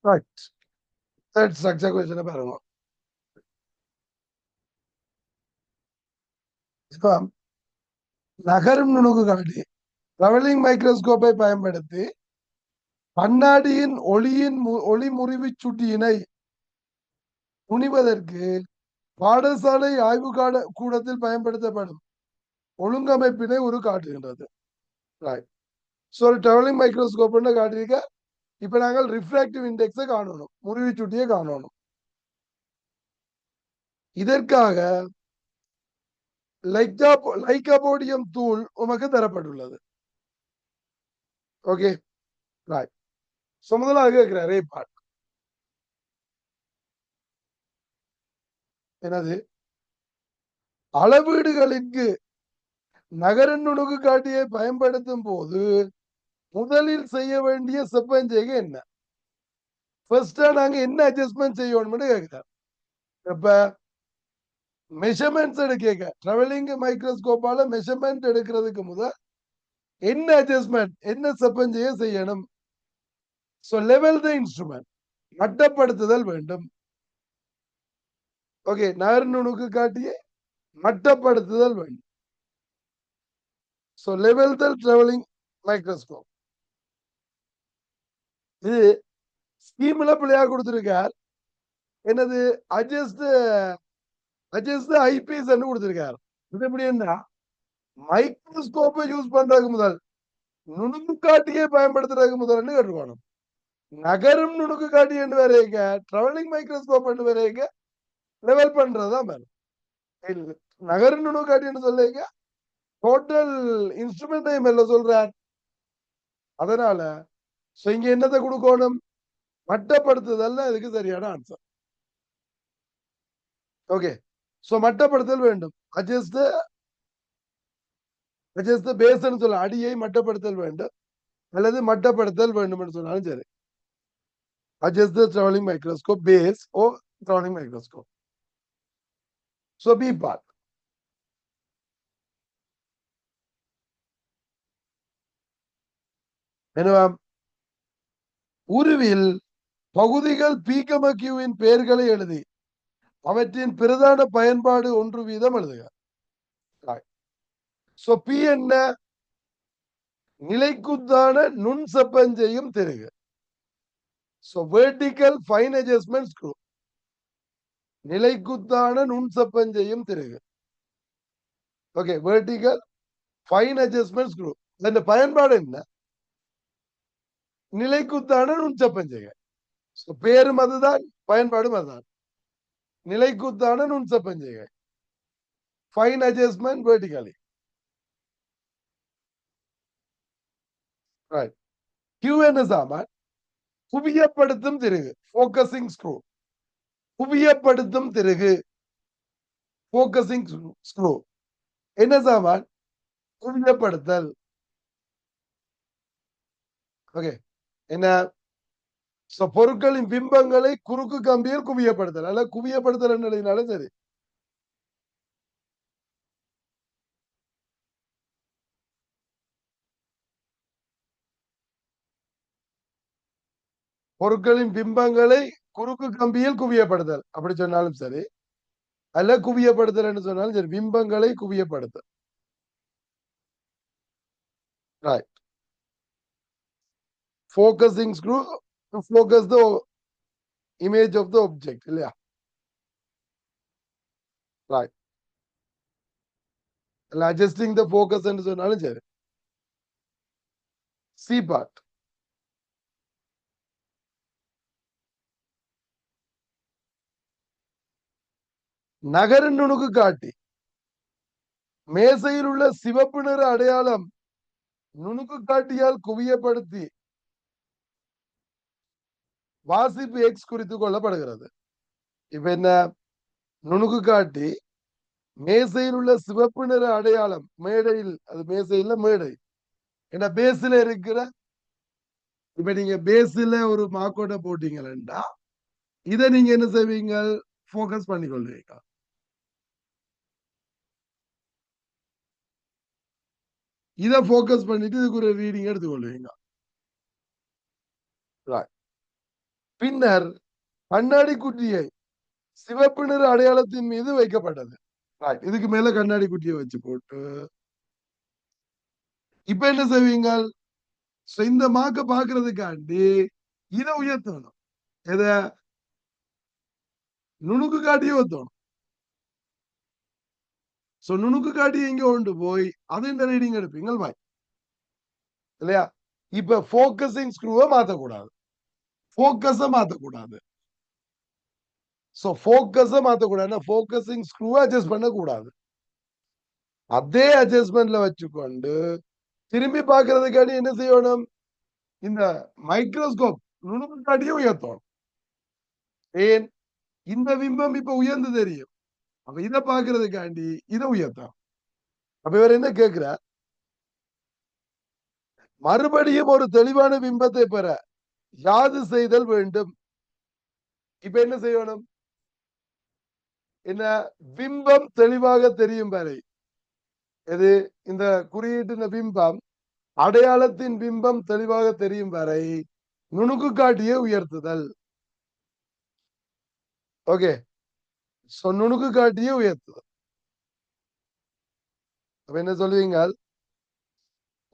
Right. Third structure கொஸ்டினை பாருங்க. இப்போ நகரும் நுணுக்கு காட்டி டிராவலிங் மைக்ரோஸ்கோப்பை பயன்படுத்தி கண்ணாடியின் ஒளி முறிவு சுட்டியினை துணிவதற்கு பாடசாலை ஆய்வு கூடத்தில் பயன்படுத்தப்படும் ஒழுங்கமைப்பினை ஒரு காட்டுகின்றது. ஒரு டிராவலிங் மைக்ரோஸ்கோப் காட்டியிருக்க. இப்ப நாங்கள் ரிஃப்ராக்டிவ் இண்டெக்ஸை காணணும், முறிவு சுட்டியை காணணும். இதற்காக லைக்கபோடியம் தூள் உமக்கு தரப்பட்டுள்ளது. ஓகே, முதலாக கேட்கிறார் பாட் என்னது, அளவீடுகளுக்கு நகர நுணுக்கு காட்டியை பயன்படுத்தும் போது முதலில் செய்ய வேண்டிய செப்பஞ்செய்கை என்ன? ஃபர்ஸ்டா நாங்க என்ன அட்ஜஸ்ட்மெண்ட் செய்யணும்னு கேட்கிறார். இப்ப மெஷர்மெண்ட்ஸ் எடுக்க டிராவலிங் மைக்ரோஸ்கோப்பால மெஷர்மெண்ட் எடுக்கிறதுக்கு முதல் என்ன அட்ஜஸ்ட்மெண்ட், என்ன செப்பஞ்செய்ய செய்யணும்? லெவல் த இன்ஸ்ட்ருமெண்ட், மட்டப்படுத்துதல் வேண்டும். ஓகே, நகர நுணுக்கு காட்டியை மட்டப்படுத்துதல் வேண்டும். லெவல் த டிராவலிங் மைக்ரோஸ்கோப். இது ஸ்கீம்ல பிள்ளையா கொடுத்திருக்கார். என்னது, அட்ஜஸ்ட் ஐபீஸ் கொடுத்திருக்காரு. இது எப்படி என்ன, மைக்ரோஸ்கோப்பை யூஸ் பண்றதுக்கு முதல் நுணுக்கு காட்டியை பயன்படுத்துறதுக்கு முதல் கேட்டுக்கணும். நகரும் நுணுக்கு காட்டி என்று வரைக்க டிராவலிங் மைக்ரோஸ்கோப் என்று வரைக்க லெவல் பண்றதுதான் மேலும். நகரும் நுணுக்கு காட்டி என்று சொல்லிக்க டோட்டல் இன்ஸ்ட்ருமெண்டையும் இல்ல சொல்றார். அதனால இங்க என்னத்தை கொடுக்கணும், மட்டப்படுத்துதல் இதுக்கு சரியான ஆன்சர். ஓகே, மட்டப்படுத்தல் வேண்டும். அட்ஜஸ்ட் பேஸ்ன்னு சொல்ல, அடியை மட்டப்படுத்தல் வேண்டும் அல்லது மட்டப்படுத்தல் வேண்டும் என்று சொன்னாலும் சரி. அட்ஜஸ்ட் டிராவலிங் மைக்ரோஸ்கோப் பேஸ் ஓ டிராவலிங் மைக்ரோஸ்கோப். B part. உருவில் பகுதிகள் பீக்கமக்யூவின் பெயர்களை எழுதி அவற்றின் பிரதான பயன்பாடு ஒன்று வீதம் எழுதுக. பி என்ன, நிலைக்குத்தான நுண் செப்பஞ்செய்யும் திருகு. வெர்டிகல் ஃபைன் அட்ஜஸ்ட்மெண்ட் ஸ்க்ரூ, நிலைக்குத்தான நுண் செப்பஞ்செய்யும் திருகு. Okay, vertical fine adjustment screw. இந்த பயன்பாடு என்ன, நிலைக்குத்தான நுண் செப்பஞ்செய்க. பேரும் அதுதான், பயன்பாடும் அதுதான். நிலைக்குத்தான நுண் செப்பஞ்செய்க, ஃபைன் அட்ஜஸ்ட்மெண்ட் வெர்டிகலி. கியூ என்ன சாமான், குவியப்படுத்தும் திருகு, போக்கசிங் ஸ்க்ரூ. குவியப்படுத்தும் திருகு, போக்கசிங் ஸ்க்ரூ. என்ன சாமான், குவியப்படுத்தல். ஓகே, என்ன, பொருட்களின் பிம்பங்களை குறுக்கு கம்பியில் குவியப்படுத்தல் அல்ல குவியப்படுத்தல் என்னனாலும் சரி. பொருட்களின் பிம்பங்களை குறுக்கு கம்பியில் குவியப்படுத்தல் அப்படி சொன்னாலும் சரி, அல்ல குவியப்படுத்தல் என்று சொன்னாலும் சரி, பிம்பங்களை குவியப்படுத்தல். Right. Focusing screw to focus the image of the object இல்லையா? ரைட். அட்ஜஸ்டிங் த ஃபோக்கஸ் என்று சொன்னாலும் சரி. C part. நகர நுணுக்கு காட்டி மேசையில் உள்ள சிவப்பு நிற அடையாளம் நுணுக்கு காட்டியால் குவியப்படுத்தி வாசிப்பு எக்ஸ் குறித்துக் கொள்ளப்படுகிறது. இப்ப என்ன, நுணுக்கு காட்டி மேசையில் உள்ள சிவப்பு நிற அடையாளம் மேடையில், அது மேசையில் மேடை என்ன பேஸ்ல இருக்கிற. இப்ப நீங்க பேஸ்ல ஒரு மார்க்கோட்டை போட்டீங்கன்னா இதை நீங்க என்ன செய்வீங்க, போக்கஸ் பண்ணிக்கொள்வீங்க. இதை போக்கஸ் பண்ணிட்டு இதுக்கு ஒரு ரீடிங் எடுத்துக்கொள்வீங்க. பின்னர் கண்ணாடி குட்டியை சிவப்பு நிற அடையாளத்தின் மீது வைக்கப்பட்டது. இதுக்கு மேல கண்ணாடி குட்டியை வச்சு போட்டு இப்ப என்ன செய்வீங்க? இந்த மாக்க பாக்குறதுக்காண்டி இதை உயர்த்தணும். எதை? நுணுக்கு காட்டியே வைத்தணும். நுணுக்கு காட்டி எங்க கொண்டு போய் அது இந்த ரீடிங் எடுப்பீங்க பாய் இல்லையா? இப்ப போக்கசிங் ஸ்க்ரூவை மாத்தக்கூடாது, போக்கஸ மாத்தக்கூடாது. போக்கஸ மாத்தக்கூடாது, போக்கசிங் ஸ்க்ரூவை அட்ஜஸ்ட் பண்ணக்கூடாது. அதே அட்ஜஸ்ட்மெண்ட்ல வச்சுக்கொண்டு திரும்பி பார்க்கறதுக்காண்டி என்ன செய்யணும்? இந்த மைக்ரோஸ்கோப் நுணுக்கு காட்டியே உயர்த்தணும். ஏன்? இந்த பிம்பம் இப்ப உயர்ந்து தெரியும், அப்ப இதை பார்க்கறதுக்காண்டி இதை உயர்த்தணும். அப்ப இவர் என்ன கேட்கிறார்? மறுபடியும் ஒரு தெளிவான பிம்பத்தை பெற யாது செய்தல் வேண்டும்? இப்ப என்ன செய்யணும்? என்ன? பிம்பம் தெளிவாக தெரியும் வரை, எது? இந்த குறியீட்டு பிம்பம் அடையாளத்தின் பிம்பம் தெளிவாக தெரியும் வரை நுணுக்கு காட்டியே உயர்த்துதல். ஓகே, நுணுக்கு காட்டியே உயர்த்துதல். அப்ப என்ன சொல்லுவீங்க?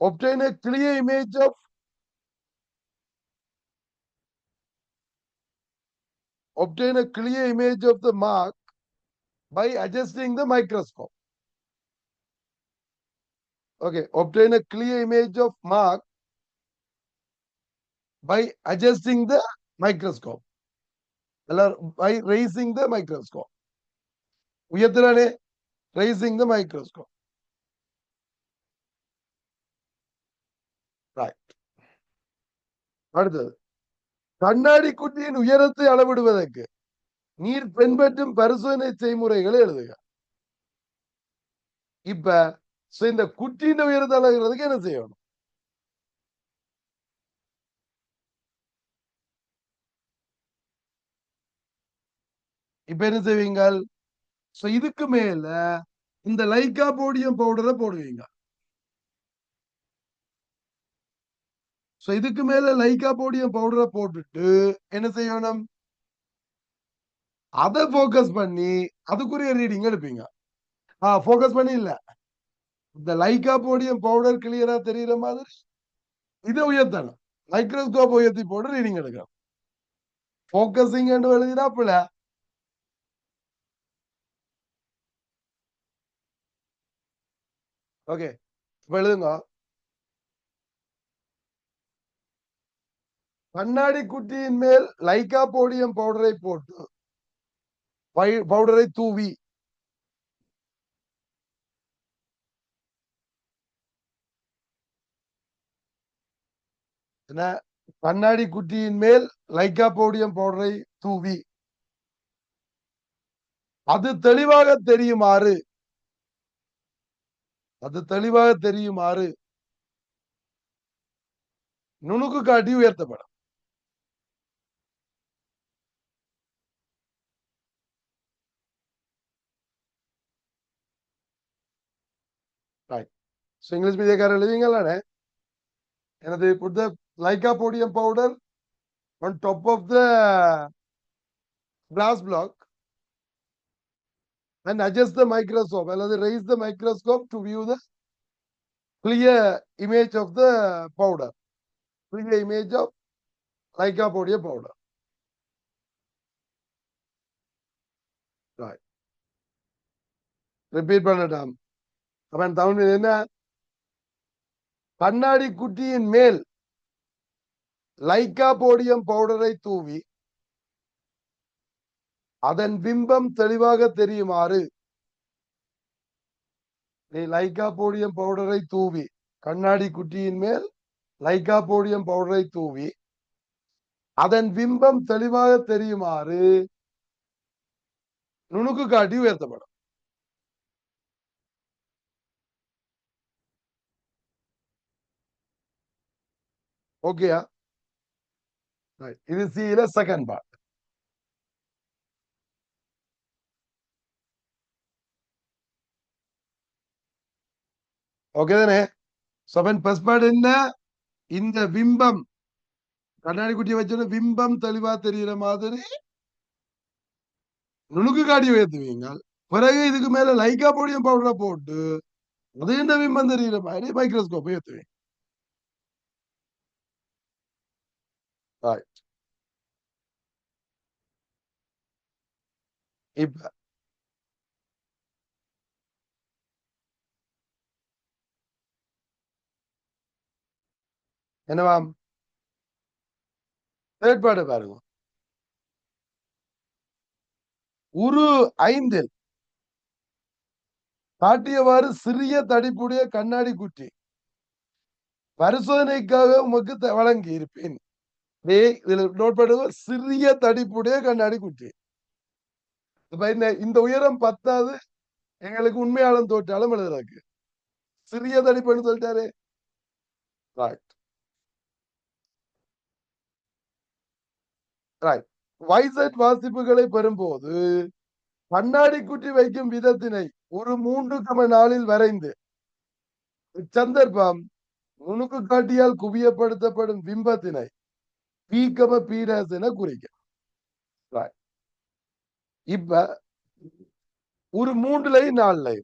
obtain a clear image of the mark by adjusting the microscope. Okay, obtain a clear image of mark by adjusting the microscope, by raising the microscope. உயர்த்துறானே, raising the microscope. Right. அடுத்தது, கண்ணாடி குட்டியின் உயரத்தை அளவிடுவதற்கு நீர் பின்பற்றும் பரிசோதனை செய்முறைகளை எழுதுக. இப்ப இந்த குட்டியின் உயரத்தை அளவுறதுக்கு என்ன செய்யணும்? இப்ப என்ன செய்வீங்க? இதுக்கு மேல இந்த லைகா போடியம் பவுடரை போடுவீங்க. இதுக்கு மேல லைகா போடியம் பவுடரை போட்டுட்டு என்ன செய்யணும்? அதை போக்கஸ் பண்ணி அதுக்குரிய ரீடிங் எடுப்பீங்க. போக்கஸ் பண்ணி இல்ல, இந்த லைகா போடியம் பவுடர் கிளியரா தெரியுற மாதிரி இதை உயர்த்தணும். மைக்ரோஸ்கோப் உயர்த்தி போட்டு ரீடிங் எடுக்கணும். போக்கசிங் எழுதினாப்புல ஓகே. இப்ப எழுதுங்க, கண்ணாடி குட்டியின் மேல் லைகா போடியம் பவுடரை போட்டு பவுடரை தூவி கண்ணாடி குட்டியின் மேல் லைகா போடியம் பவுடரை தூவி அது தெளிவாக தெரியுமாறு நுணுக்கு காட்டி உயர்த்தப்படும். இங்கிலீஷ் மீடியக்காரர் எழுதிங்களானே, எனது put the lycopodium powder on top of the glass block and adjust the microscope, அல்லது raise the microscope to view the clear image of the powder, clear image of lycopodium powder. Right. Repeat பண்ணலாம். அவன் தமிழ் என்ன? கண்ணாடி குட்டியின் மேல் Lyca podium பவுடரை தூவி அதன் பிம்பம் தெளிவாக தெரியுமாறு, லைகா போடியம் பவுடரை தூவி கண்ணாடி குட்டியின் மேல் லைகா போடியம் பவுடரை தூவி அதன் பிம்பம் தெளிவாக தெரியுமாறு நுணுக்கு காட்டி உயர்த்தப்படும். ஓகேயா? இது சில செகண்ட் பார்ட். ஓகே தானே? ஃபர்ஸ்ட் பார்ட் என்ன? இந்த பிம்பம் கண்ணாடி குட்டியை வச்சோட பிம்பம் தெளிவா தெரியுற மாதிரி நுணுக்கு காட்டி உயர்த்துவீங்க. பிறகு இதுக்கு மேல லைக்கா போடியம் பவுடரை போட்டு அது இந்த பிம்பம் தெரியுற மாதிரி மைக்ரோஸ்கோப் உயர்த்துவீங்க. இப்ப என்னவாம் செயற்பாடு பாருங்க. உரு 5 காட்டியவாறு சிறிய தடிப்புடைய கண்ணாடி குட்டி பரிசோதனைக்காக உமக்கு வழங்கி இருப்பேன். இதுல நோட் பண்ணுங்க, சிறிய தடிப்புடைய கண்ணாடி குட்டி. இப்ப இந்த உயரம் பத்தாது எங்களுக்கு உண்மையாளம் தோற்றாலும் எழுதுறாக்கு. சிறிய தடிப்புன்னு சொல்லிட்டாரு. வைசட் வாசிப்புகளை பெறும்போது கண்ணாடி குட்டி வைக்கும் விதத்தினை ஒரு 3,4 வரைந்து சந்தர்ப்பம் நுணுக்கு காட்டியால் குவியப்படுத்தப்படும் பிம்பத்தினை பீக்கம பீடாஸ் என குறிக்கும். இப்ப ஒரு 3-4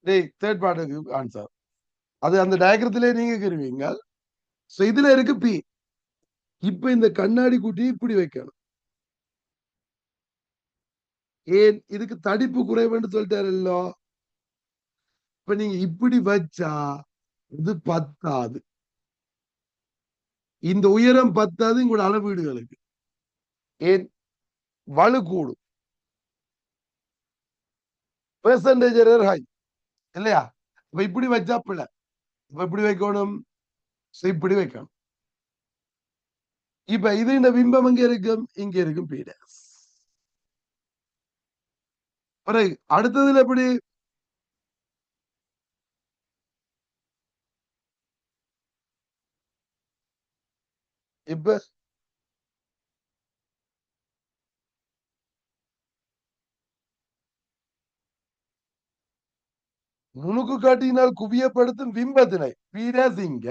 தேர்ட் பார்ட்டுக்கு ஆன்சர் அது அந்த டயக்ரத்திலே நீங்க கருவீங்க. இதுல இருக்கு பி. இப்ப இந்த கண்ணாடி குட்டி இப்படி வைக்கணும். ஏன் இதுக்கு தடிப்பு குறைவுன்னு சொல்லிட்டாருல்லோ. இப்ப நீங்க இப்படி வச்சா இது பத்தாது. இந்த உயரம் பத்தாது உங்களோட அளவீடுகளுக்கு. ஏன் வலு கூடும். பெர்சன்டேஜ் எரர் ஹை இல்லையா? இப்ப இப்படி வச்சா பிள்ளை. இப்ப இப்படி வைக்கணும், இப்படி வைக்கணும். இப்ப இது இந்த பிம்பம் எங்க இருக்கும்? இங்க இருக்கும் பீடஸ். பிறகு அடுத்ததுல எப்படி இப்ப நுணுக்கு காட்டினால் குவியப்படுத்தும் பிம்பத்தினை பீடஸ் இங்க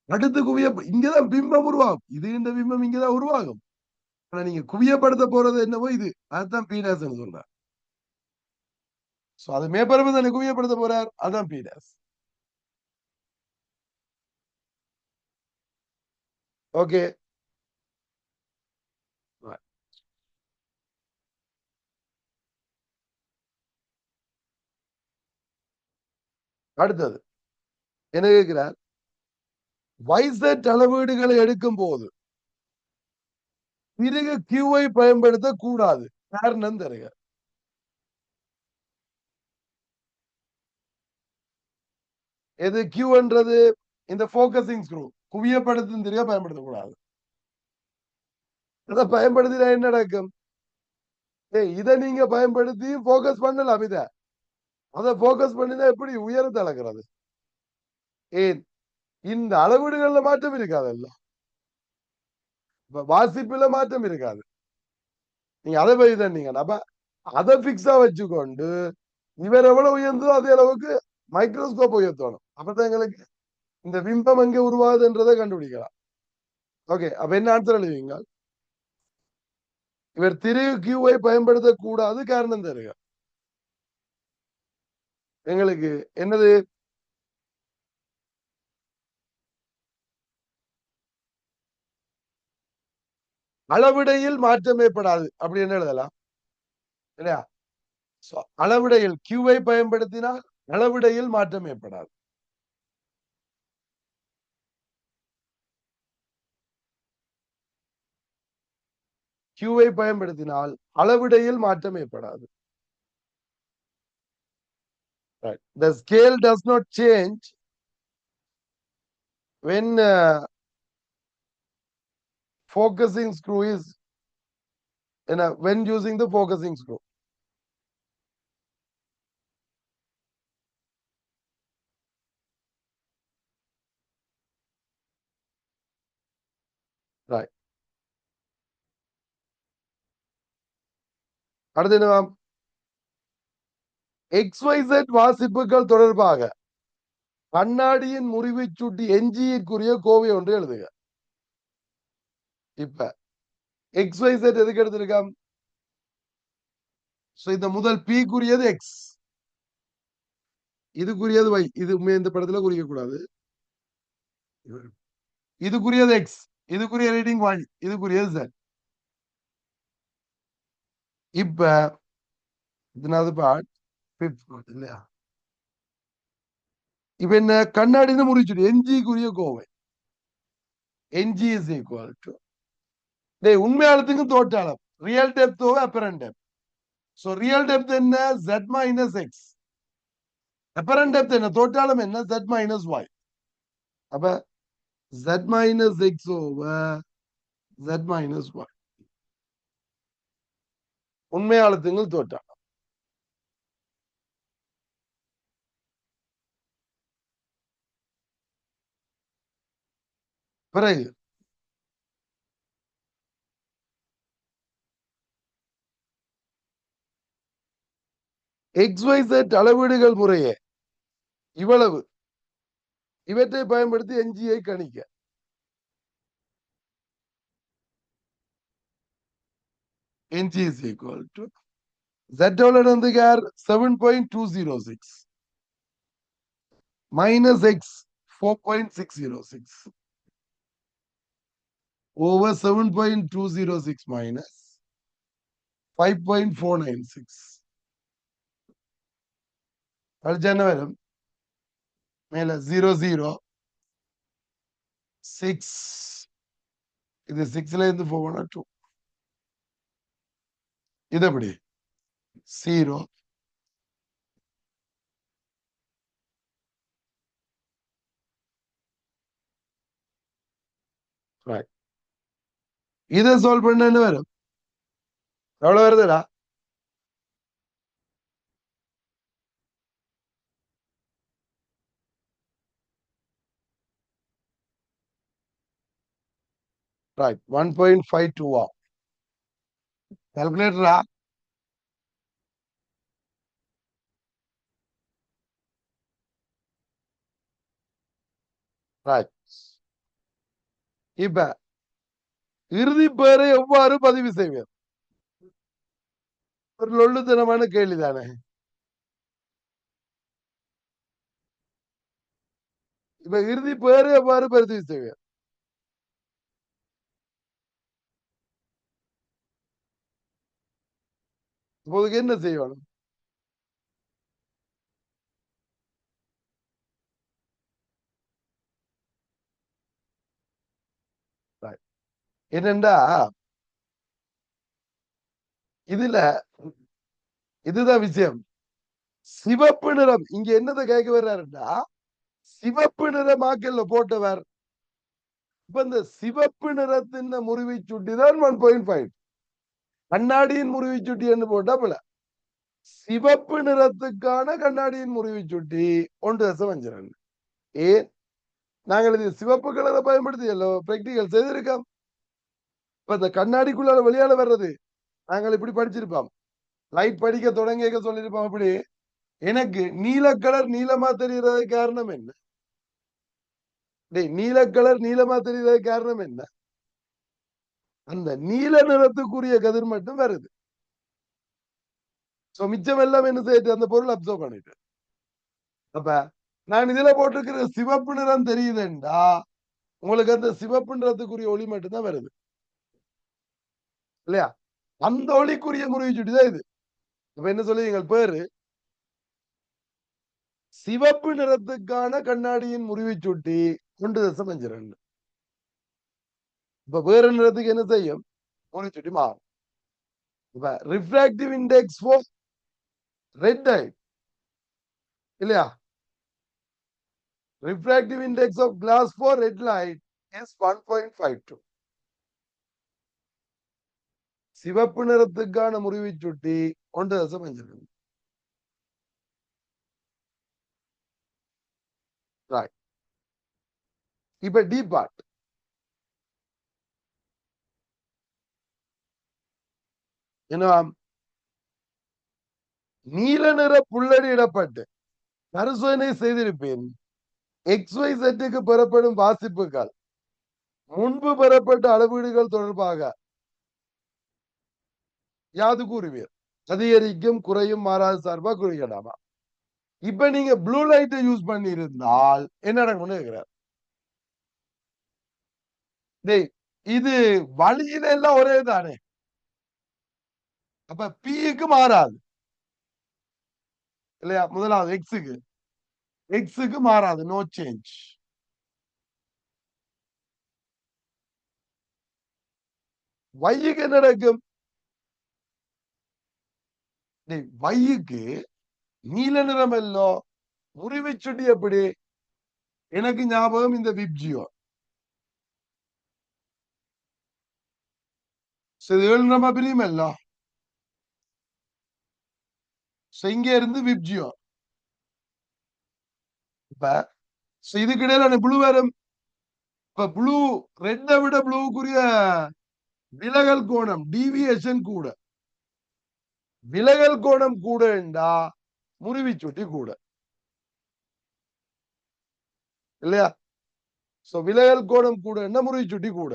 அடுத்து இங்கதான் பிம்பம் உருவாகும். இது இந்த பிம்பம் இங்கதான் உருவாகும். ஆனா நீங்க குவியப்படுத்த போறது என்னவோ இது அதுதான் பீடாஸ் சொல்றார். அது மேற்பரப்பு தானே குவியப்படுத்த போறார், அதான் பீடாஸ். ஓகே, அடுத்தது என்ன கேட்கிறார்? வைசட் அளவீடுகளை எடுக்கும் போது பிறகு கியூவை பயன்படுத்த கூடாது. காரணம் தருக. எது கியூன்றது? இந்த போக்கசிங் ஸ்க்ரூ குவியப்படுத்தும் தெரிய பயன்படுத்தக்கூடாது. அதை பயன்படுத்தினா என்ன நடக்கும்? இதை நீங்க பயன்படுத்தி போக்கஸ் பண்ணலாம். அதை போக்கஸ் பண்ணினா எப்படி உயரத்தை அளக்கிறது? ஏன் இந்த அளவீடுகள்ல மாற்றம் இருக்காதல்ல, வாசிப்புல மாற்றம் இருக்காது. நீங்க அதை போய் தண்ணீங்க அப்ப அதை பிக்ஸா வச்சுக்கொண்டு இவர் எவ்வளவு உயர்ந்தோ அதே அளவுக்கு மைக்ரோஸ்கோப் உயர்த்தணும். அப்பதான் எங்களுக்கு இந்த பிம்பம் எங்கே உருவாகுதுன்றதை கண்டுபிடிக்கலாம். ஓகே, அப்ப என்ன ஆன்சர் எழுதுவீங்க? இவர் திரு கியூவை பயன்படுத்தக்கூடாது, காரணம் தருக. எங்களுக்கு என்னது? அளவிடையில் மாற்றம் ஏற்படாது அப்படி என்ன எழுதலாம் இல்லையா? அளவிடையில் கியூவை பயன்படுத்தினால் அளவிடையில் மாற்றம் ஏற்படாது. கியூவை பயன்படுத்தினால் அளவிடையில் மாற்றம் ஏற்படாது. Right. The scale does not change when focusing screw is when using the focusing screw. Right. அடுத்து என்ன? XYZ வாசிப்புகள் தொடர்பாக கண்ணாடியின் முறிவை சுட்டி எஞ்சியிற்குரிய கோவை ஒன்று எழுதுக. இப்ப XYZ எதுக்கு எடுத்திருக்காம்? இந்த முதல் P-க்குரியது X, இதுக்குரியது Y. இது இந்த படத்துல குறிக்க கூடாது. இதுக்குரியது X, இதுக்குரிய ரீடிங் Y, இதுக்குரியது Z. இப்ப இதனாவது பார்ட் இல்லையா? இப்ப என்ன கண்ணாடி முறிச்சுட்டு எஞ்சிக்குரிய கோவை NG is equal to உண்மையாளத்துக்கும் தோற்றாளம் real depth over apparent depth. So real depth என்ன? Z minus X. Apparent depth என்ன? தோற்றாளம் என்ன? Z minus Y. அப்ப Z minus X over Z minus Y. உண்மையாளத்துக்கும் தோற்றாளம். பிறகு XYZ அளவீடுகள் முறையே இவ்வளவு, இவற்றை பயன்படுத்தி எஞ்சியை கணிக்க. NG is equal to Z வந்து 7.206 minus X 4.606 over 7.206 minus 5.496. அடுத்து என்ன வரும்? மேல 00 6, இது 6ல இருந்து 4 இது எப்படி 0 இதை சால்வ் பண்ண என்ன வரும்? எவ்வளவு வருதுடா? ரைட் 1.52 கால்குலேட்டரா? ரைட். இப்ப இறுதி பெயரை எவ்வாறு பதிவு செய்வேன்? ஒரு லொள்ளுத்தனமான கேள்விதானே. இப்ப இறுதி பெயரை எவ்வாறு பதிவு செய்வேன்? இப்போதுக்கு என்ன செய்யணும்? என்னண்டா இதுல இதுதான் விஷயம். சிவப்பு நிறம் இங்க என்னதை கேட்க வர்றாருன்னா, சிவப்பு நிறமாக்கல்ல போட்டவர். இப்ப இந்த சிவப்பு நிறத்தின் முறிவை சுட்டிதான் 1.5. கண்ணாடியின் முறிவை சுட்டி என்று போட்டா சிவப்பு நிறத்துக்கான கண்ணாடியின் முறிவை சுட்டி 1.52. ஏன் நாங்கள் இது சிவப்பு கலரை பயன்படுத்தி பிராக்டிகல் செய்திருக்கோம். இப்ப இந்த கண்ணாடிக்குள்ள வெளியால வர்றது நாங்கள் இப்படி படிச்சிருப்போம். லைட் படிக்க தொடங்க சொல்லியிருப்போம். அப்படி எனக்கு நீல கலர் நீளமா தெரிகிறது காரணம் என்ன? நீல கலர் நீளமா தெரிகிறது காரணம் என்ன? அந்த நீல நிறத்துக்குரிய கதிர் மட்டும் வருது. மிச்சம் எல்லாம் என்ன செய்யுது? அந்த பொருள் அப்சர்வ் பண்ணிட்டு. அப்ப நான் இதுல போட்டிருக்கிற சிவப்பு நிறம் தெரியுதுண்டா, உங்களுக்கு அந்த சிவப்பு நிறத்துக்குரிய ஒளி மட்டும்தான் வருது இல்லையா? அந்த ஒளிக்குரிய முறிவு சுட்டிதான் இது. இப்ப என்ன சொல்லி எங்கள் பேரு சிவப்பு நிறத்துக்கான கண்ணாடியின் முறிவை சுட்டி 1.52. இப்ப வேற நிறத்துக்கு என்ன செய்யும்? முறிவு சுட்டி மாறும். இப்ப ரிஃப்ராக்டிவ் இண்டெக்ஸ் ஃபார் ரெட் ஐ இல்லையா? refractive index of glass for red light is 1.52. சிவப்பு நிறத்துக்கான முறிவை சுட்டி 1.52. Right. இப்ப டி பார்ட் என்ன? நீல நிற புள்ளடியிடப்பட்டு பரிசோதனை செய்திருப்பேன். XYZ பெறப்படும் வாசிப்புகள் முன்பு பெறப்பட்ட அளவீடுகள் தொடர்பாக யாது கூறுவீர்? அதிகரிக்கும் குறையும் மாறாத சார்பா குறிக்கலாமா? இப்ப நீங்க ப்ளூ லைட்டை யூஸ் பண்ணி இருந்தால் என்ன நடக்கும்னு கேக்குறார். இது வழியில எல்லாம் ஒரே தானே, அப்ப பிக்கு மாறாது இல்லையா? முதலாவது எக்ஸுக்கு மாறாது, நோ சேஞ்ச். வைக்கு என்ன நடக்கும்? வைக்கு நீல நிறம் எல்லோ, முறிவு சுட்டி எப்படி? எனக்கு ஞாபகம் இந்த விப்ஜியோ ஏழு நிறமா பிரியுமல்லோ, இங்க இருந்து விப்ஜியோ. இப்ப இதுக்கு இடையில ப்ளூ வரும். இப்ப ப்ளூ ரெட்டை விட ப்ளூக்குரிய விலகல் கோணம் டீவியேஷன் கூட. விலகல் கோணம் கூட என்றா முறிவு சுட்டி கூட இல்லையா? சோ விலகல் கோணம் கூட என்ன, முறிவு சுட்டி கூட.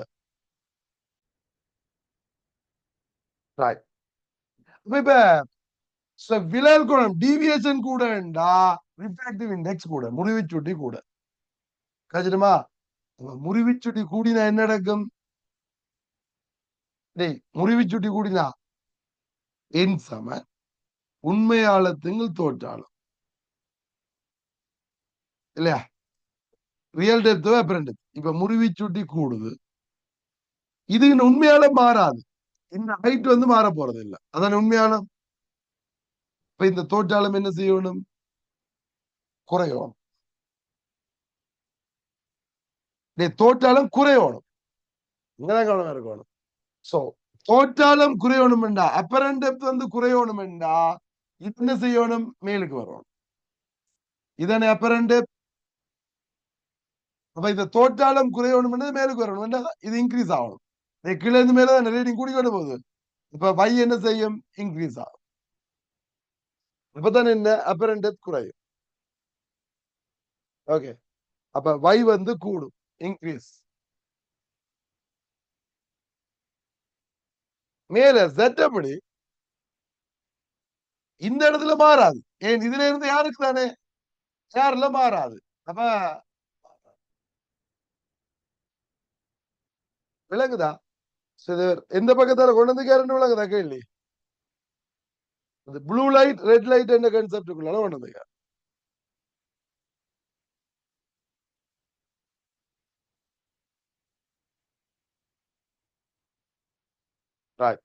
இப்ப விலகல் கோணம் டீவியேஷன் கூட என்றா ரிஃப்ராக்டிவ் இண்டெக்ஸ் கூட, முறிவு சுட்டி கூட. கச்சிதமா? முறிவு சுட்டி கூடினா என்ன நடக்கும்? முறிவு சுட்டி கூடினா என் சம உண்மையாளத்துங்கள் தோற்றாலும் இல்லையா? ரியல் டெப்த் அப்புறம் டெப்த். இப்ப முறிவு சுட்டி கூடுது, இது உண்மையால மாறாது. இந்த ஹைட் மாற போறது இல்லை, அதான் உண்மையான. இப்ப இந்த தோற்றாலும் என்ன செய்யணும்? குறையணும். தோற்றாலும் குறையணும், இங்கதான் கவனம் இருக்கணும். சோ தோற்றாலும் குறையணும் என்றா, அப்பரண்ட் டெப்த் குறையணும் என்றா இது என்ன செய்யணும்? மேலுக்கு வரணும். இதனை அப்பரண்ட் டெப்த். அப்ப இந்த தோற்றாலும் குறையணும் என்றது மேலுக்கு வரணும், இது இன்க்ரீஸ் ஆகணும். கீழே இருந்து மேல ரேட்டிங் கூடிக்கொண்டு போகுது. இப்ப y என்ன செய்யும்? இன்க்ரீஸ் ஆகும். இப்பதான் என்ன, அப்பரண்ட் டெப்த் குறையும். ஓகே, அப்ப y கூடும், இன்க்ரீஸ். மேல z எப்படி? இந்த இடத்துல மாறாது. ஏன், இதுல இருந்து யாருக்கு தானே, யாருல மாறாது. அப்ப விளங்குதா? எந்த பக்கத்தால கொண்டு வந்து கேரண்ட் விளங்குதா கேள்வி? ப்ளூ லைட் ரெட் லைட் என்ற கான்செப்டுக்குள்ள கொண்டு வந்து. Right.